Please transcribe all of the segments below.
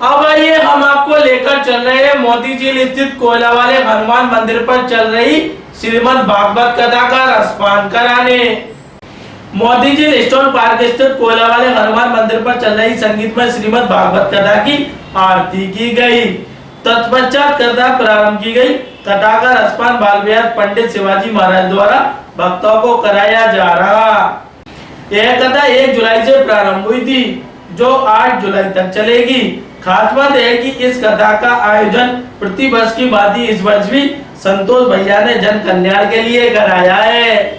अब आइए हम आपको लेकर चल रहे हैं मोती झील स्थित कोयला वाले हनुमान मंदिर पर चल रही श्रीमद् भागवत कथा का रसपान कराने। मोती झील स्टोन पार्क स्थित कोयला वाले हनुमान मंदिर पर चल रही संगीतमय श्रीमद् भागवत कथा की आरती की गई। तत्पश्चात कथा प्रारंभ की गई। कथा का रसपान बाल विहार पंडित शिवाजी महाराज द्वारा भक्तों को कराया जा रहा। यह कथा 1 जुलाई से प्रारंभ हुई थी जो 8 जुलाई तक चलेगी। खास बात है कि इस कथा का आयोजन प्रति वर्ष की भांति इस वर्ष भी संतोष भैया ने जन कल्याण के लिए कराया है।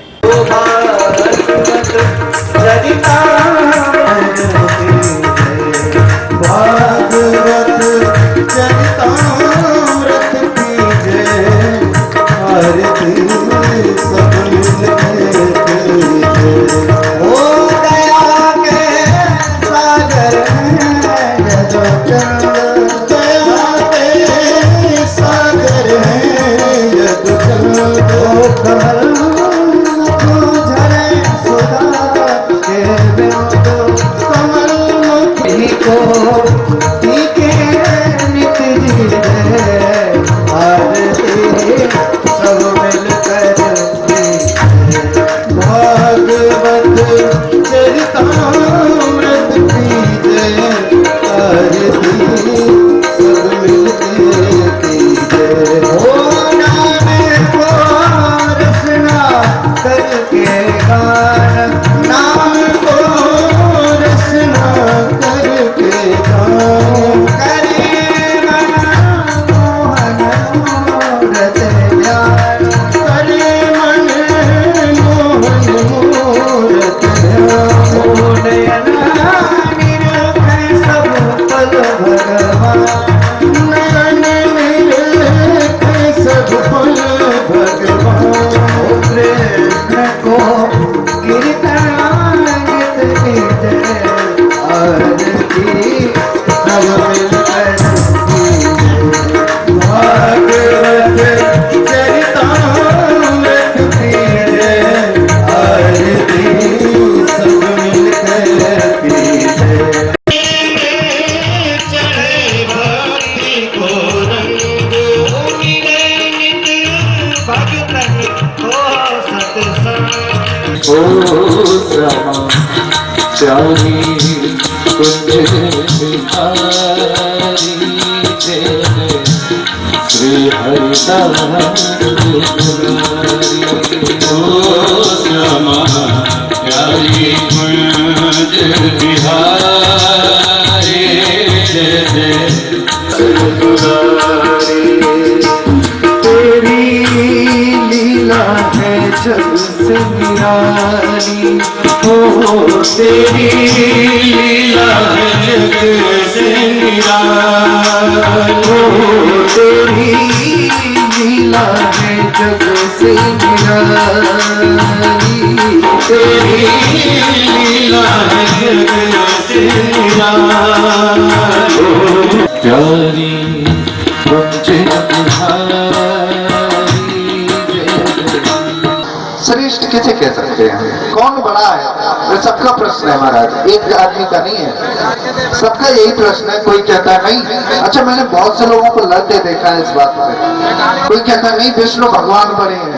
श्री हरिदास प्यारी कुंज बिहारी तेरी लीला है जग से निराली हो तेरी लीला है जग से निराली हो तेरी लीला है जग से निराली तेरी लीला है जग से निराली प्यारी श्रेष्ठ किसे कह सकते हैं? कौन बड़ा है? ये सबका प्रश्न है महाराज, एक आदमी का नहीं है, सबका यही प्रश्न है। कोई कहता है नहीं, अच्छा मैंने बहुत से लोगों को लड़ते देखा है इस बात पे। कोई कहता नहीं विष्णु भगवान बड़े हैं,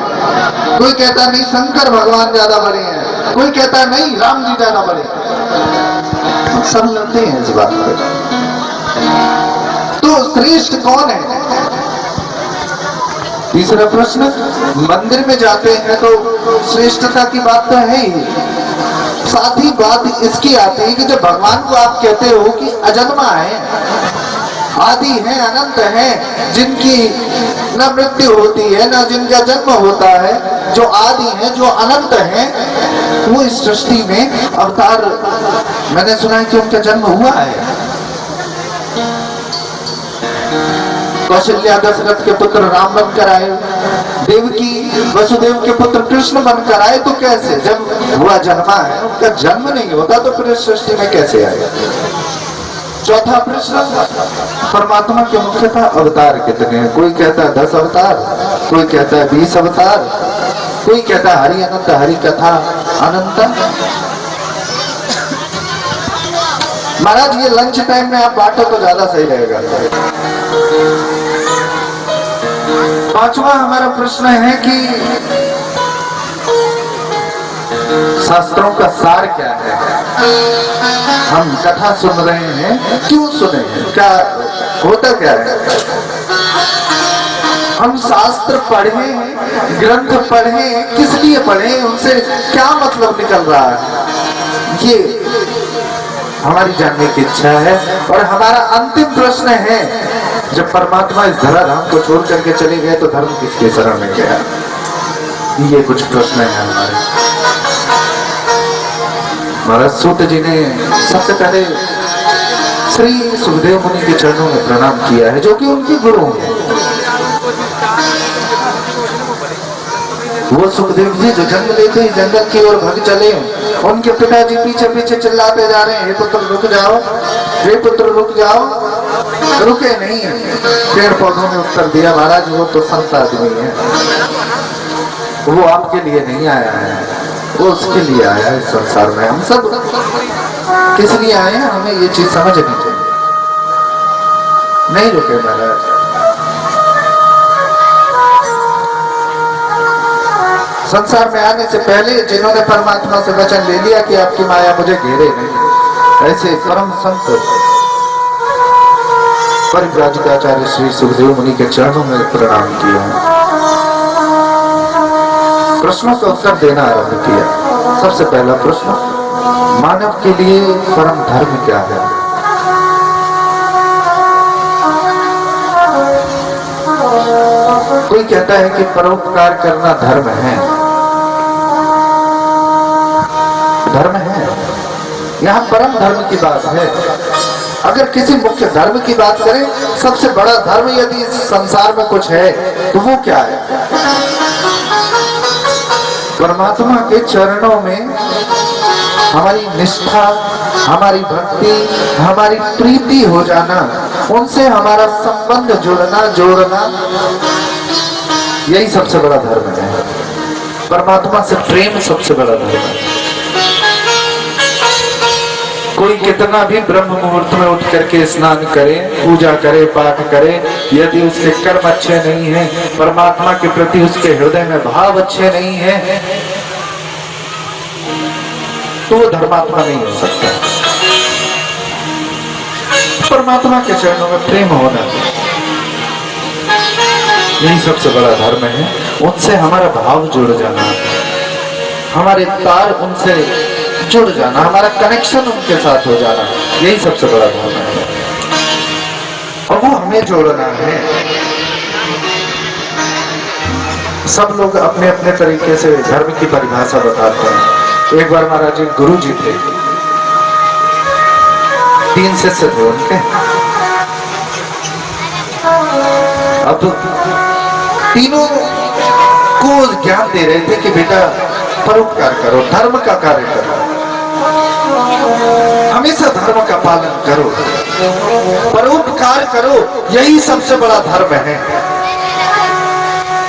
कोई कहता नहीं शंकर भगवान ज्यादा बड़े हैं, कोई कहता नहीं राम जी ज्यादा बड़े हैं। सब लड़ते हैं इस बात पे। तो श्रेष्ठ कौन है? तीसरा प्रश्न, मंदिर में जाते हैं तो श्रेष्ठता की बात तो है ही, साथ ही बात इसकी आती है कि जब भगवान को आप कहते हो कि अजन्मा है, आदि है, अनंत है, जिनकी न मृत्यु होती है न जिनका जन्म होता है, जो आदि है जो अनंत है, वो इस सृष्टि में अवतार, मैंने सुना है कि उनका जन्म हुआ है। कौशल्या दशरथ के पुत्र राम बनकर आए, देवकी वसुदेव के पुत्र कृष्ण बनकर आए, तो कैसे? जब हुआ जन्मा है, उनका जन्म नहीं होता तो फिर इस सृष्टि में कैसे आए? चौथा प्रश्न, परमात्मा के मुख्यतः अवतार कितने हैं? कोई कहता है 10 अवतार, कोई कहता है 20 अवतार, कोई कहता है हरि अनंत, हरि कथा अनंत। महाराज ये लंच टाइम में आप बांटो तो ज्यादा सही रहेगा। पांचवा हमारा प्रश्न है कि शास्त्रों का सार क्या है। हम कथा सुन रहे हैं, क्यों सुने, क्या होता क्या है। हम शास्त्र पढ़े, ग्रंथ पढ़े, किस लिए पढ़े, उनसे क्या मतलब निकल रहा है, ये हमारी जानने की इच्छा है। और हमारा अंतिम प्रश्न है, जब परमात्मा इस धराधाम को छोड़ करके चले गए तो धर्म किसके शरण में गया। ये कुछ प्रश्न है हमारे। महाराज सूत जी ने सबसे पहले श्री सुखदेव मुनि के चरणों में प्रणाम किया है, जो कि उनके गुरु हैं। वो सुखदेव जी जो जन्म लेते ही जंगल की ओर भाग चले, उनके पिताजी पीछे पीछे चिल्लाते जा रहे हैं, हे पुत्र रुक जाओ, हे पुत्र रुक जाओ, रुके नहीं। पेड़ पौधों ने उत्तर दिया, महाराज वो तो संत आदमी है, वो आपके लिए नहीं आया है, वो उसके लिए आया है। इस संसार में हम सब किस लिए आए हैं, हमें ये चीज समझनी चाहिए। नहीं रुके महाराज। संसार में आने से पहले जिन्होंने परमात्मा से वचन ले लिया कि आपकी माया मुझे घेरे नहीं, ऐसे परम संत परिव्राजकाचार्य श्री सुखदेव मुनि के चरणों में प्रणाम किया, प्रश्नों का उत्तर देना आरंभ किया। सबसे पहला प्रश्न, मानव के लिए परम धर्म क्या है। कोई कहता है कि परोपकार करना धर्म है। धर्म है, यहाँ परम धर्म की बात है। अगर किसी मुख्य धर्म की बात करें, सबसे बड़ा धर्म यदि इस संसार में कुछ है तो वो क्या है। परमात्मा के चरणों में हमारी निष्ठा, हमारी भक्ति, हमारी प्रीति हो जाना, उनसे हमारा संबंध जोड़ना, यही सबसे बड़ा धर्म है। परमात्मा से प्रेम सबसे बड़ा धर्म है। कोई कितना भी ब्रह्म मुहूर्त में उठ करके स्नान करे, पूजा करे, पाठ करे, यदि उसके कर्म अच्छे नहीं हैं, परमात्मा के प्रति उसके हृदय में भाव अच्छे नहीं हैं, तो वो धर्मात्मा नहीं हो सकता। परमात्मा के चरणों में प्रेम होना, यही सबसे बड़ा धर्म है। उनसे हमारा भाव जुड़ जाना, हमारे तार उनसे जुड़ जाना, हमारा कनेक्शन उनके साथ हो जाना, यही सबसे बड़ा धर्म है। और वो हमें जोड़ना है। सब लोग अपने अपने तरीके से धर्म की परिभाषा बताते हैं। एक बार महाराज जी गुरु जी थे, 3 शिष्य थे उनके। अब तीनों को ज्ञान दे रहे थे कि बेटा परोपकार करो, धर्म का कार्य करो, हमेशा धर्म का पालन करो, परोपकार करो, यही सबसे बड़ा धर्म है।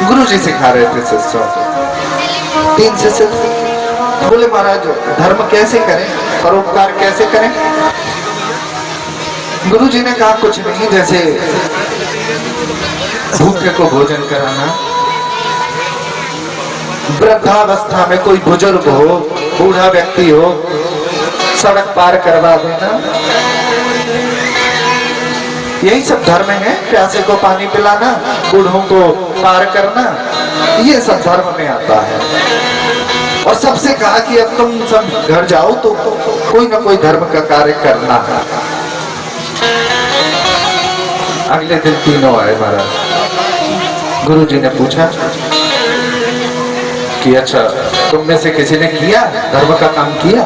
गुरु जी सिखा रहे थे शिष्यों को। 3 शिष्य बोले, महाराज धर्म कैसे करें, परोपकार कैसे करें। गुरु जी ने कहा कुछ नहीं, जैसे भूखे को भोजन कराना, वृद्धावस्था में कोई बुजुर्ग हो, बूढ़ा व्यक्ति हो, सड़क पार करवा देना, यही सब धर्म है। प्यासे को पानी पिलाना, बूढ़ों को पार करना, ये सब धर्म में आता है। और सबसे कहा कि अब तुम सब घर जाओ तो कोई ना कोई धर्म का कार्य करना है। अगले दिन तीनों आए महाराज। गुरु जी ने पूछा कि अच्छा तुम में से किसी ने किया, धर्म का काम किया।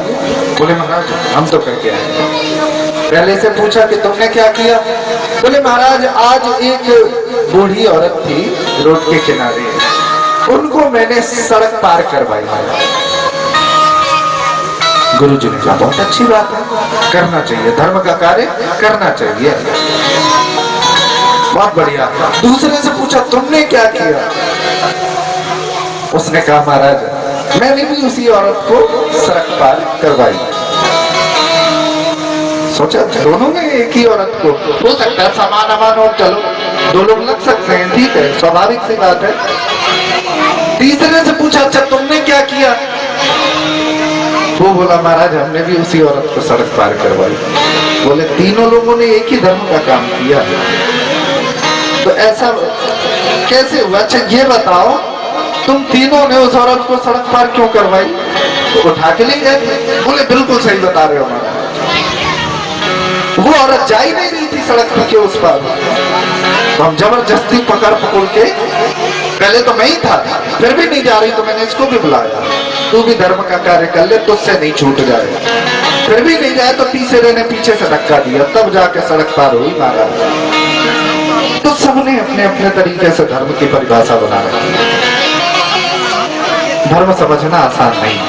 बोले महाराज हम तो करके आए। पहले से पूछा कि तुमने क्या किया। बोले महाराज आज एक बूढ़ी औरत थी रोड के किनारे, उनको मैंने सड़क पार करवाई। गुरु जी ने कहा बहुत अच्छी बात है, करना चाहिए, धर्म का कार्य करना चाहिए, बहुत बढ़िया। दूसरे से पूछा तुमने क्या किया। उसने कहा महाराज मैंने भी उसी औरत को सड़क पार करवाई। सोचा दोनों में एक ही औरत को हो सकता है समान अमान हो, चलो दो लोग लग सकते हैं, ठीक है, स्वाभाविक सी बात है। तीसरे से पूछा अच्छा तुमने क्या किया? वो बोला महाराज हमने भी उसी औरत को सड़क पार करवाई। बोले तीनों लोगों ने एक ही धर्म का काम किया, तो ऐसा कैसे हुआ? अच्छा ये बताओ तुम तीनों ने उस औरत को सड़क पार क्यों करवाई? तो उठा के ले गए। बोले बिल्कुल सही बता रहे हो महाराज, वो औरत जा ही नहीं रही थी सड़क के उस पार, तो हम जबरदस्ती पकड़ के, पहले तो मैं ही था, फिर भी नहीं जा रही तो मैंने इसको भी बुलाया, तू भी धर्म का कार्य कर ले, तुझसे नहीं छूट जाए। फिर भी नहीं जाए तो तीसरे ने पीछे से धक्का दिया, तब जाके सड़क पार हुई महाराज। तो सबने अपने अपने तरीके से धर्म की परिभाषा बना रखी। धर्म समझना आसान नहीं,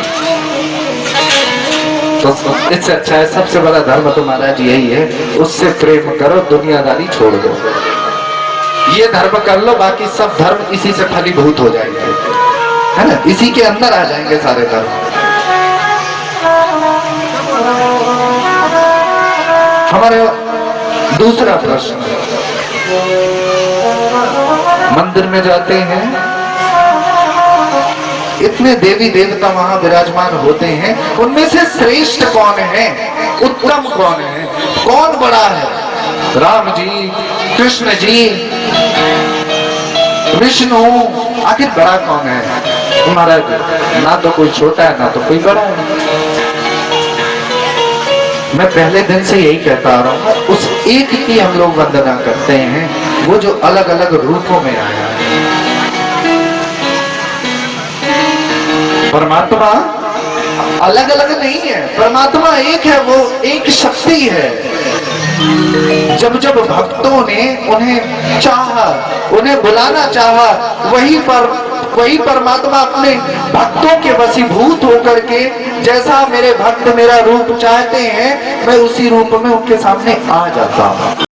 तो इससे अच्छा है, सबसे बड़ा धर्म तो महाराज यही है, उससे प्रेम करो, दुनियादारी छोड़ दो, ये धर्म कर लो, बाकी सब धर्म इसी से फलीभूत हो जाएंगे, है ना, इसी के अंदर आ जाएंगे सारे धर्म। हमारे दूसरा प्रश्न, मंदिर में जाते हैं, इतने देवी देवता वहां विराजमान होते हैं, उनमें से श्रेष्ठ कौन है, उत्तम कौन है, कौन बड़ा है? राम जी, कृष्ण जी, विष्णु, आखिर बड़ा कौन है? महाराज ना तो कोई छोटा है ना तो कोई बड़ा है। मैं पहले दिन से यही कहता आ रहा हूं, उस एक की हम लोग वंदना करते हैं, वो जो अलग अलग रूपों में आया है। परमात्मा अलग अलग नहीं है, परमात्मा एक है, वो एक शक्ति है। जब जब भक्तों ने उन्हें चाहा, उन्हें बुलाना चाहा, वही परमात्मा अपने भक्तों के वशीभूत होकर के, जैसा मेरे भक्त मेरा रूप चाहते हैं, मैं उसी रूप में उनके सामने आ जाता हूं।